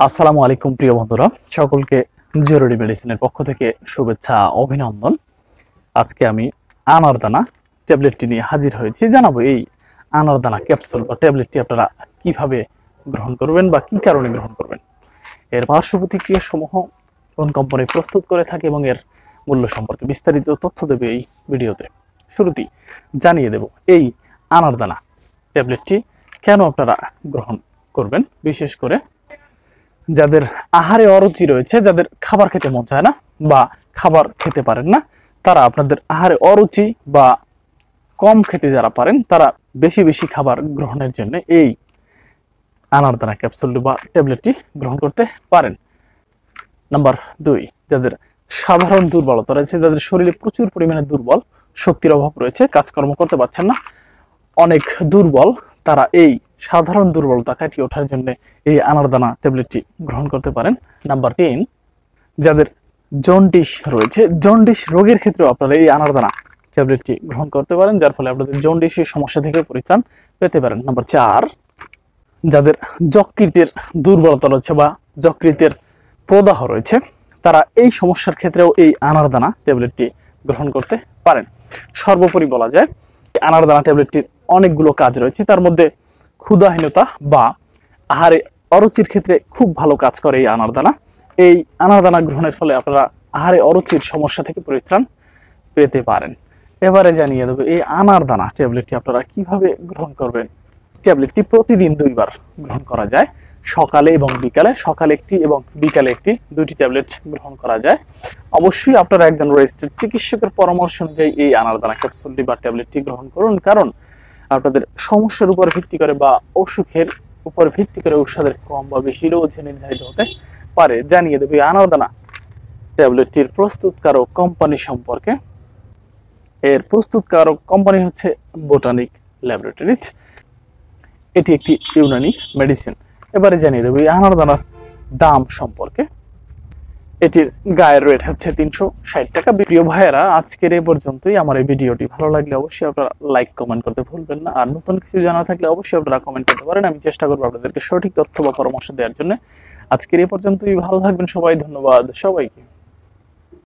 আসসালামু আলাইকুম প্রিয় বন্ধুরা, সকলকে জরুরি মেডিসিনের পক্ষ থেকে শুভেচ্ছা অভিনন্দন। আজকে আমি আনারদানা ট্যাবলেটটি নিয়ে হাজির হয়েছি। জানাবো এই আনারদানা ক্যাপসুল বা ট্যাবলেটটি আপনারা কিভাবে গ্রহণ করবেন বা কি কারণে গ্রহণ করবেন, এর পার্শ্ব প্রতিক্রিয়া সমূহ কোন কোম্পানি প্রস্তুত করে থাকে এবং এর মূল্য সম্পর্কে বিস্তারিত তথ্য দেবে এই ভিডিওতে। শুরুতেই জানিয়ে দেব এই আনারদানা ট্যাবলেটটি কেন আপনারা গ্রহণ করবেন। বিশেষ করে যাদের আহারে অরুচি রয়েছে, যাদের খাবার খেতে মন চায় না বা খাবার খেতে পারেন না, তারা আপনাদের আহারে অরুচি বা কম খেতে যারা পারেন, তারা বেশি বেশি খাবার গ্রহণের জন্য এই আনারদানা ক্যাপসুল বা ট্যাবলেটটি গ্রহণ করতে পারেন। নাম্বার 2, যাদের সাধারণ দুর্বলতা রয়েছে, যাদের শরীরে প্রচুর পরিমাণে দুর্বল, শক্তির অভাব রয়েছে, কাজকর্ম করতে পারছেন না, অনেক দুর্বল, তারা এই সাধারণ দুর্বলতা কাটিয়ে ওঠার জন্য এই আনারদানা ট্যাবলেটটি গ্রহণ করতে পারেন। নাম্বার 3, যাদের জন্ডিস রয়েছে, জন্ডিস রোগের ক্ষেত্রেও আপনারা এই আনারদানা ট্যাবলেটটি গ্রহণ করতে পারেন, যার ফলে আপনাদের জন্ডিসের সমস্যা থেকে পরিত্রাণ পেতে পারেন। নাম্বার 4, যাদের যকৃতের দুর্বলতা রয়েছে বা যকৃতের প্রদাহ রয়েছে, তারা এই সমস্যার ক্ষেত্রেও এই আনারদানা ট্যাবলেটটি গ্রহণ করতে পারেন। সর্বোপরি বলা যায় আনারদানা ট্যাবলেটটির অনেকগুলো কাজ রয়েছে, তার মধ্যে ক্ষুধাহীনতা বা আহারে অরুচির ক্ষেত্রে খুব ভালো কাজ করে এই আনারদানা। এই আনারদানা গ্রহণের ফলে আপনারা আহারে অরুচির সমস্যা থেকে পরিত্রাণ পেতে পারেন। এবারে জানিয়ে দেবো এই আনারদানা ট্যাবলেটটি আপনারা কিভাবে গ্রহণ করবেন। ট্যাবলেটটি প্রতিদিন 2 বার গ্রহণ করা যায়, সকালে এবং বিকালে। সকালে একটি এবং বিকালে একটি, 2টি ট্যাবলেট গ্রহণ করা যায়। অবশ্যই আপনারা একজন রেজিস্টার্ড চিকিৎসকের পরামর্শ অনুযায়ী এই আনারদানা ক্যাপসুলটি বা ট্যাবলেটটি গ্রহণ করুন, কারণ আপনাদের সমস্যার উপর ভিত্তি করে বা অসুখের উপর ভিত্তি করে ঔষধের কম বা বেশি ডোজ নির্ধারিত হতে পারে। জানিয়ে দেবে আনারদানা ট্যাবলেটটির প্রস্তুতকারক কোম্পানি সম্পর্কে। এর প্রস্তুতকারক কোম্পানি হচ্ছে বোটানিক ল্যাবরেটরিজ। এটি একটি ইউনানি মেডিসিন। এবারে জানিয়ে দেবো এই আনারদানার দাম সম্পর্কে। এটির গায়ের রেট হচ্ছে 360 টাকা। প্রিয় ভাইয়েরা, আজকের এই পর্যন্তই। আমার এই ভিডিওটি ভালো লাগলে অবশ্যই আপনারা লাইক কমেন্ট করতে ভুলবেন না, আর নতুন কিছু জানা থাকলে অবশ্যই আপনারা কমেন্ট করতে পারেন। আমি চেষ্টা করবো আপনাদেরকে সঠিক তথ্য বা পরামর্শ দেওয়ার জন্য। আজকের এই পর্যন্তই। ভালো থাকবেন সবাই। ধন্যবাদ সবাইকে।